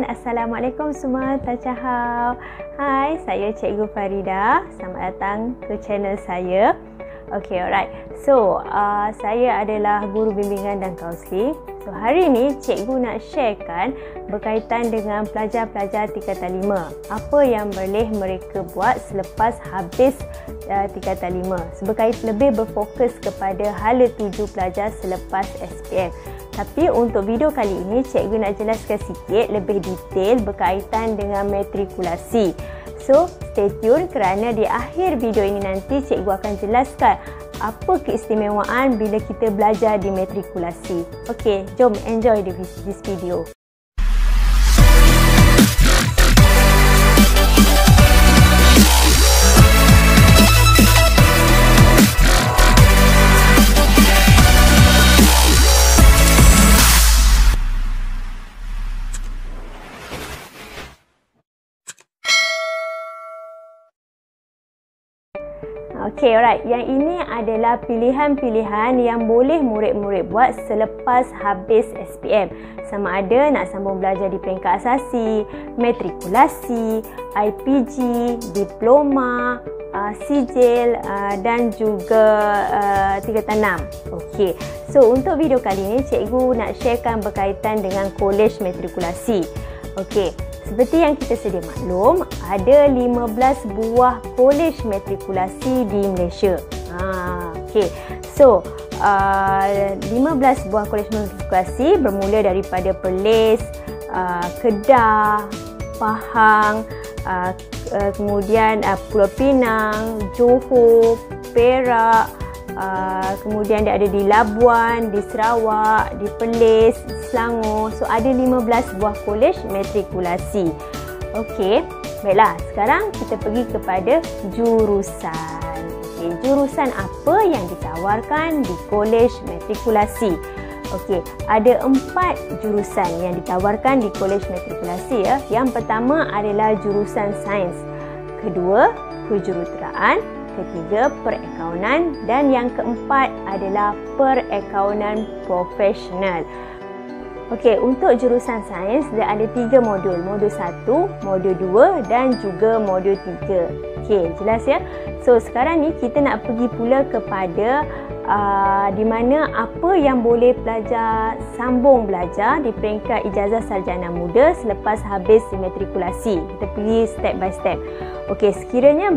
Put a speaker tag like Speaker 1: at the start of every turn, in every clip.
Speaker 1: Assalamualaikum semua, Tachahau. Hai, saya Cikgu Farida. Selamat datang ke channel saya. Okay, alright. So, saya adalah guru bimbingan dan kaunseling. So, hari ini cikgu nak sharekan berkaitan dengan pelajar-pelajar tingkatan 5. Apa yang boleh mereka buat selepas habis tingkatan 5. Lebih berfokus kepada hala tuju pelajar selepas SPM. Tapi untuk video kali ini, cikgu nak jelaskan sikit lebih detail berkaitan dengan matrikulasi. So, stay tune kerana di akhir video ini nanti cikgu akan jelaskan apa keistimewaan bila kita belajar di matrikulasi. Okey, jom enjoy this video. Okey, alright. Yang ini adalah pilihan-pilihan yang boleh murid-murid buat selepas habis SPM. Sama ada nak sambung belajar di peringkat asasi, matrikulasi, IPG, diploma, sijil dan juga tingkatan 6. Okey. So, untuk video kali ini cikgu nak sharekan berkaitan dengan kolej matrikulasi. Okey. Seperti yang kita sedia maklum, ada 15 buah kolej matrikulasi di Malaysia. Okey. So, 15 buah kolej matrikulasi bermula daripada Perlis, Kedah, Pahang, kemudian Pulau Pinang, Johor, Perak, kemudian dia ada di Labuan, di Sarawak, di Perlis, di Selangor. So, ada 15 buah kolej matrikulasi. Okey, baiklah. Sekarang kita pergi kepada jurusan. Okey, jurusan apa yang ditawarkan di kolej matrikulasi? Okey, ada 4 jurusan yang ditawarkan di kolej matrikulasi ya. Yang pertama adalah jurusan sains. Kedua, kejuruteraan. Ketiga, perakaunan, dan yang keempat adalah perakaunan profesional. Okey, untuk jurusan sains dia ada 3 modul. Modul 1, modul 2 dan juga modul 3. Okey, jelas ya? So, sekarang ni kita nak pergi pula kepada di mana apa yang boleh pelajar sambung belajar di peringkat ijazah sarjana muda selepas habis matrikulasi. Kita pergi step by step. Okey, sekiranya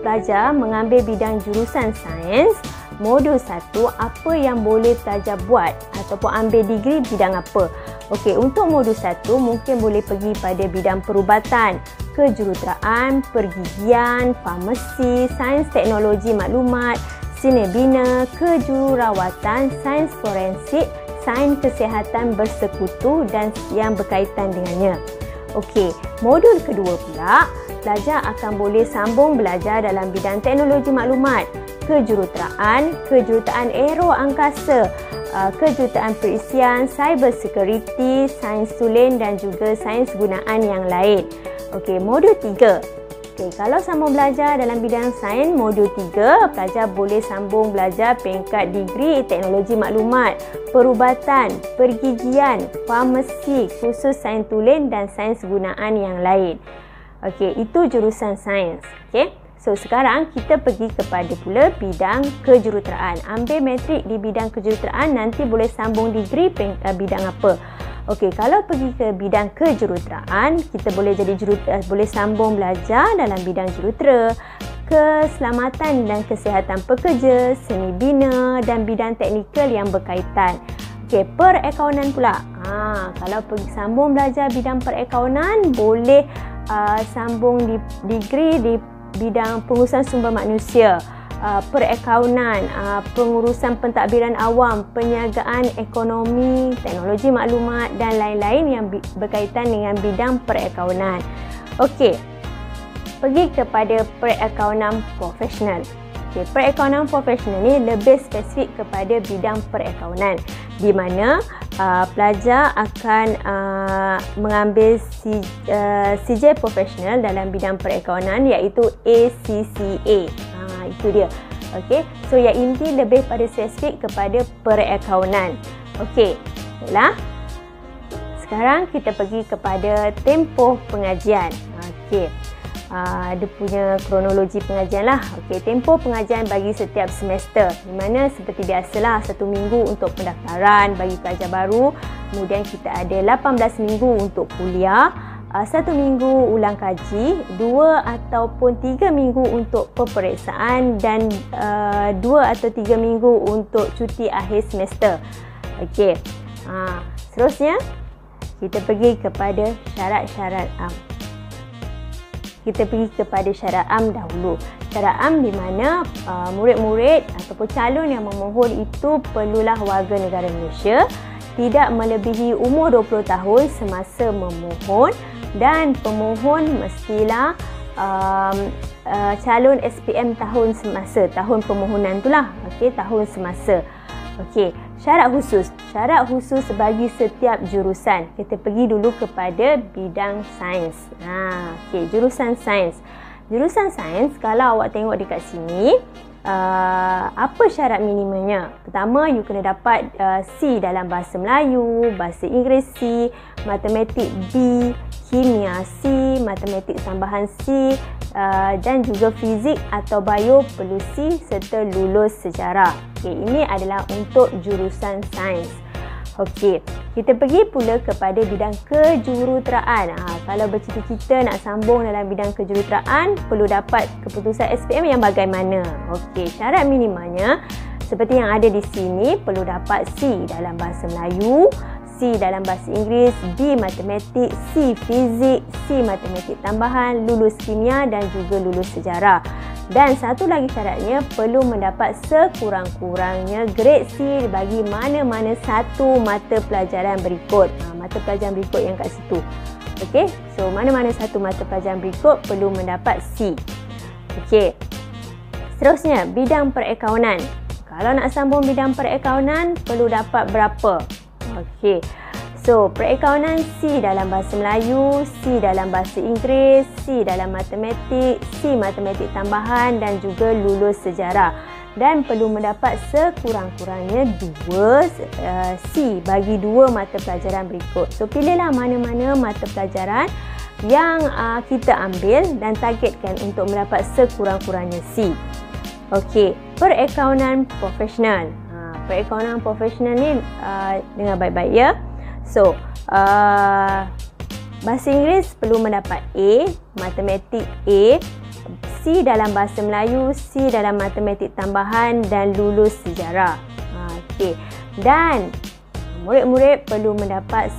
Speaker 1: pelajar mengambil bidang jurusan sains, modul 1, apa yang boleh pelajar buat ataupun ambil degree bidang apa? Okey, untuk modul 1 mungkin boleh pergi pada bidang perubatan, kejuruteraan, pergigian, farmasi, sains teknologi maklumat, seni bina, kejururawatan, sains forensik, sains kesihatan bersekutu dan yang berkaitan dengannya. Okey, modul kedua pula, pelajar akan boleh sambung belajar dalam bidang teknologi maklumat, kejuruteraan, kejuruteraan aero angkasa, kejuruteraan perisian, cyber security, sains tulen dan juga sains gunaan yang lain. Okey, modul 3. Okey, kalau sambung belajar dalam bidang sains, modul 3, pelajar boleh sambung belajar peringkat degree teknologi maklumat, perubatan, pergigian, farmasi, khusus sains tulen dan sains gunaan yang lain. Okey, itu jurusan sains. Okey. So, sekarang kita pergi kepada pula bidang kejuruteraan. Ambil matrik di bidang kejuruteraan, nanti boleh sambung degree bidang apa? Okey, kalau pergi ke bidang kejuruteraan, kita boleh boleh sambung belajar dalam bidang jurutera, keselamatan dan kesihatan pekerja, seni bina dan bidang teknikal yang berkaitan. Okey, perakaunan pula. Kalau pergi sambung belajar bidang perakaunan, boleh sambung degree di bidang pengurusan sumber manusia, perakaunan, pengurusan pentadbiran awam, perniagaan ekonomi, teknologi maklumat dan lain-lain yang berkaitan dengan bidang perakaunan. Okey, pergi kepada perakaunan profesional. Okey, perakaunan profesional ni lebih spesifik kepada bidang perakaunan di mana pelajar akan mengambil sijil profesional dalam bidang perakaunan iaitu ACCA. Itu dia. Okey, so yang ini lebih pada spesifik kepada perakaunan. Okey, baiklah. sekarang kita pergi kepada tempoh pengajian. Okey. Dia punya kronologi pengajian lah. Okey, tempoh pengajian bagi setiap semester. Di mana seperti biasalah 1 minggu untuk pendaftaran bagi pelajar baru. Kemudian kita ada 18 minggu untuk kuliah, 1 minggu ulang kaji, 2 ataupun 3 minggu untuk peperiksaan dan 2 atau 3 minggu untuk cuti akhir semester. Okey. Seterusnya kita pergi kepada syarat-syarat am. Kita pergi kepada syarat am dahulu. Syarat am di mana murid-murid ataupun calon yang memohon itu perlulah warga negara Malaysia, tidak melebihi umur 20 tahun semasa memohon, dan pemohon mestilah calon SPM tahun semasa, tahun permohonan itulah. Okey, tahun semasa. Okey, syarat khusus bagi setiap jurusan. Kita pergi dulu kepada bidang sains. Okey, jurusan sains. Jurusan sains, kalau awak tengok dekat sini, apa syarat minimumnya? Pertama, you kena dapat C dalam bahasa Melayu, bahasa Inggeris C, matematik B, kimia C, matematik tambahan C, dan juga fizik atau bio perlu C, serta lulus sejarah. Okey, ini adalah untuk jurusan sains. Okey, kita pergi pula kepada bidang kejuruteraan. Kalau bercita-cita nak sambung dalam bidang kejuruteraan, perlu dapat keputusan SPM yang bagaimana? Okey, syarat minimanya seperti yang ada di sini, perlu dapat C dalam bahasa Melayu, C dalam bahasa Inggeris, B matematik, C fizik, C matematik tambahan, lulus kimia dan juga lulus sejarah. Dan satu lagi syaratnya, perlu mendapat sekurang-kurangnya grade C bagi mana-mana satu mata pelajaran berikut. Mata pelajaran berikut yang kat situ. Okey, so mana-mana satu mata pelajaran berikut perlu mendapat C. Okey, seterusnya bidang perakaunan. Kalau nak sambung bidang perakaunan, perlu dapat berapa? Okey, so perakaunan C dalam bahasa Melayu, C dalam bahasa Inggeris, C dalam matematik, C matematik tambahan dan juga lulus sejarah. Dan perlu mendapat sekurang-kurangnya 2 C bagi 2 mata pelajaran berikut. So pilihlah mana-mana mata pelajaran yang kita ambil dan targetkan untuk mendapat sekurang-kurangnya C. Okey, perakaunan profesional. Perakaunan profesional ni dengar baik-baik ya. So, bahasa Inggeris perlu mendapat A, matematik A, C dalam bahasa Melayu, C dalam matematik tambahan dan lulus sejarah. Okey. Dan murid-murid perlu mendapat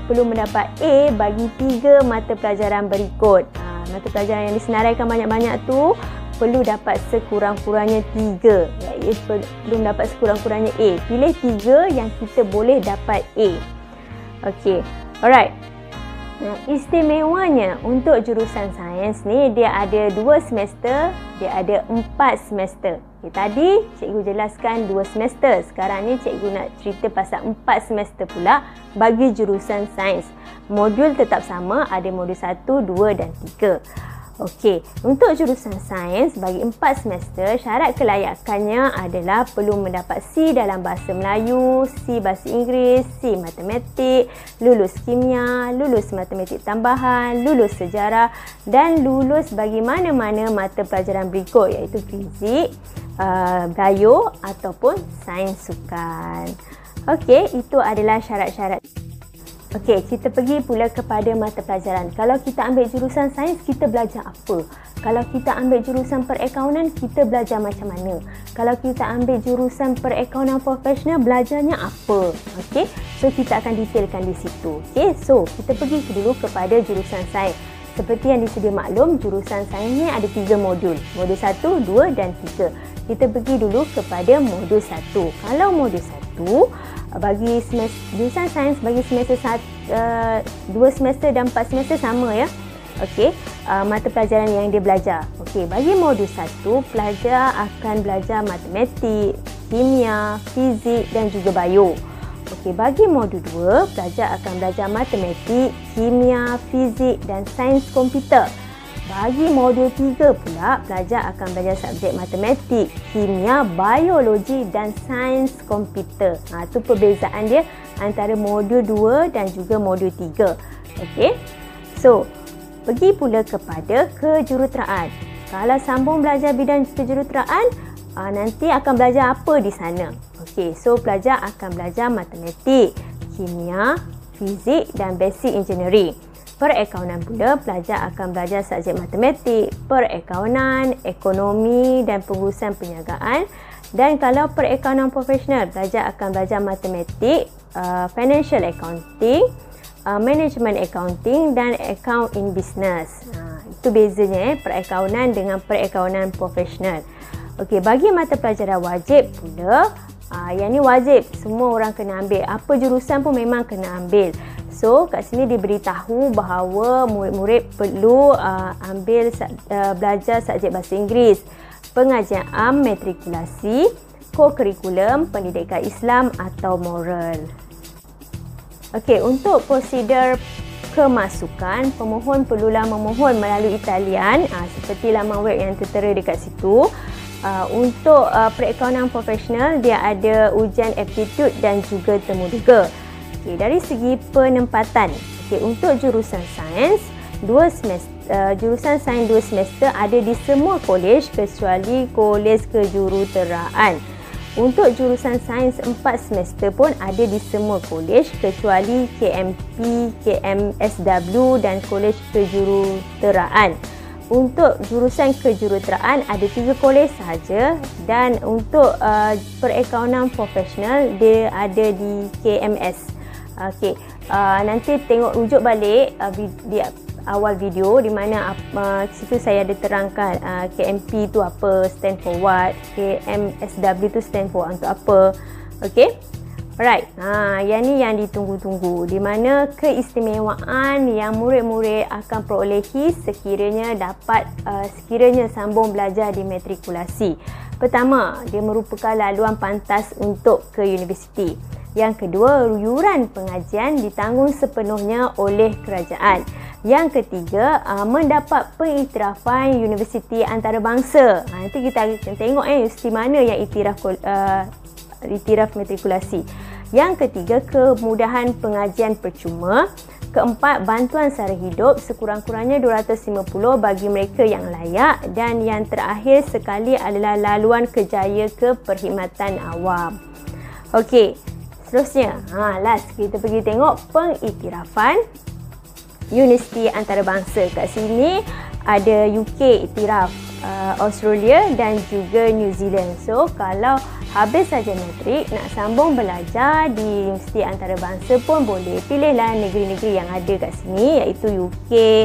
Speaker 1: perlu mendapat A bagi 3 mata pelajaran berikut. Mata pelajaran yang disenaraikan banyak-banyak tu perlu dapat sekurang-kurangnya 3. Iaitu perlu dapat sekurang-kurangnya A. Pilih 3 yang kita boleh dapat A. Okey. Alright. Istimewanya untuk jurusan sains ni, dia ada 2 semester, dia ada 4 semester. Okay, tadi cikgu jelaskan 2 semester. Sekarang ni cikgu nak cerita pasal 4 semester pula bagi jurusan sains. Modul tetap sama, ada modul 1, 2 dan 3. Okey, untuk jurusan sains bagi 4 semester, syarat kelayakannya adalah perlu mendapat C dalam bahasa Melayu, C bahasa Inggeris, C matematik, lulus kimia, lulus matematik tambahan, lulus sejarah dan lulus bagi mana-mana mata pelajaran berikut iaitu fizik, bio ataupun sains sukan. Okey, itu adalah syarat-syarat. Okey, kita pergi pula kepada mata pelajaran. Kalau kita ambil jurusan sains, kita belajar apa? Kalau kita ambil jurusan perakaunan, kita belajar macam mana? Kalau kita ambil jurusan perakaunan profesional, belajarnya apa? Okey, so kita akan detailkan di situ. Okey, so kita pergi dulu kepada jurusan sains. Seperti yang disedia maklum, jurusan sains ni ada 3 modul. Modul 1, 2 dan 3. Kita pergi dulu kepada modul 1. Kalau modul 1, bagi jurusan sains bagi semester 2 semester dan 4 semester sama ya. Okey, mata pelajaran yang dia belajar. Okey, bagi modul 1, pelajar akan belajar matematik, kimia, fizik dan juga bio. Okey, bagi modul 2, pelajar akan belajar matematik, kimia, fizik dan sains komputer. Bagi modul 3 pula, pelajar akan belajar subjek matematik, kimia, biologi dan sains komputer. Itu perbezaan dia antara modul 2 dan juga modul 3. Okey. So, pergi pula kepada kejuruteraan. Kalau sambung belajar bidang kejuruteraan, nanti akan belajar apa di sana? Okey, so pelajar akan belajar matematik, kimia, fizik dan basic engineering. Perakaunan pula, pelajar akan belajar subjek matematik, perakaunan, ekonomi dan pengurusan perniagaan. Dan kalau perakaunan profesional, pelajar akan belajar matematik, financial accounting, management accounting dan account in business. Itu bezanya perakaunan dengan perakaunan profesional. Okey, bagi mata pelajaran wajib pula, yang ni wajib, semua orang kena ambil. Apa jurusan pun memang kena ambil. So, kat sini diberitahu bahawa murid-murid perlu belajar subjek bahasa Inggeris, pengajian am, matrikulasi, co-curriculum, pendidikan Islam atau moral. Okey, untuk prosedur kemasukan, pemohon perlulah memohon melalui talian seperti laman web yang tertera dekat situ. Untuk perakaunan profesional, dia ada ujian aptitude dan juga temuduga. Okey, dari segi penempatan, untuk jurusan sains 2 semester, jurusan sains 2 semester ada di semua kolej kecuali kolej kejuruteraan. Untuk jurusan sains 4 semester pun ada di semua kolej kecuali KMP, KMSW dan kolej kejuruteraan. Untuk jurusan kejuruteraan ada 3 kolej sahaja, dan untuk perakaunan profesional dia ada di KMS. Okey, nanti tengok rujuk balik di awal video di mana situ saya ada terangkan KMP tu apa, stand for what, KMSW tu stand for untuk apa. Okey. Alright. Yang ni yang ditunggu-tunggu, di mana keistimewaan yang murid-murid akan perolehi sekiranya sambung belajar di matrikulasi. Pertama, dia merupakan laluan pantas untuk ke universiti. Yang kedua, yuran pengajian ditanggung sepenuhnya oleh kerajaan. Yang ketiga, mendapat pengiktirafan universiti antarabangsa. Nanti kita akan tengok universiti mana yang iktiraf matrikulasi. Yang ketiga, kemudahan pengajian percuma. Keempat, bantuan sara hidup sekurang-kurangnya 250 bagi mereka yang layak. Dan yang terakhir sekali adalah laluan kerjaya ke perkhidmatan awam. Okey. Seterusnya, last kita pergi tengok pengiktirafan universiti antarabangsa. Kat sini ada UK iktiraf, Australia dan juga New Zealand. So, kalau habis saja matrik nak sambung belajar di universiti antarabangsa pun boleh. Pilihlah negeri-negeri yang ada kat sini, iaitu UK,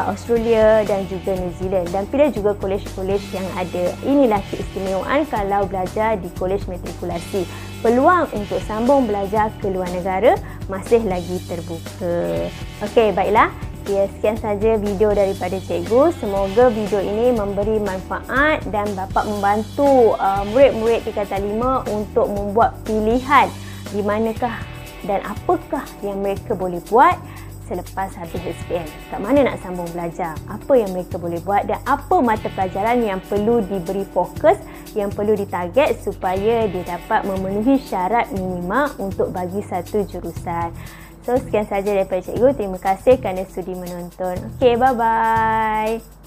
Speaker 1: Australia dan juga New Zealand, dan pilih juga kolej-kolej yang ada. Inilah keistimewaan kalau belajar di kolej matrikulasi. Peluang untuk sambung belajar ke luar negara masih lagi terbuka. Okey, baiklah. Sekian saja video daripada cikgu. Semoga video ini memberi manfaat dan dapat membantu murid-murid tingkatan 5 untuk membuat pilihan di manakah dan apakah yang mereka boleh buat selepas habis SPM. Kat mana nak sambung belajar, apa yang mereka boleh buat dan apa mata pelajaran yang perlu diberi fokus, yang perlu ditarget supaya dia dapat memenuhi syarat minima untuk bagi satu jurusan. So, sekian saja daripada cikgu. Terima kasih kerana sudi menonton. Okey, bye-bye.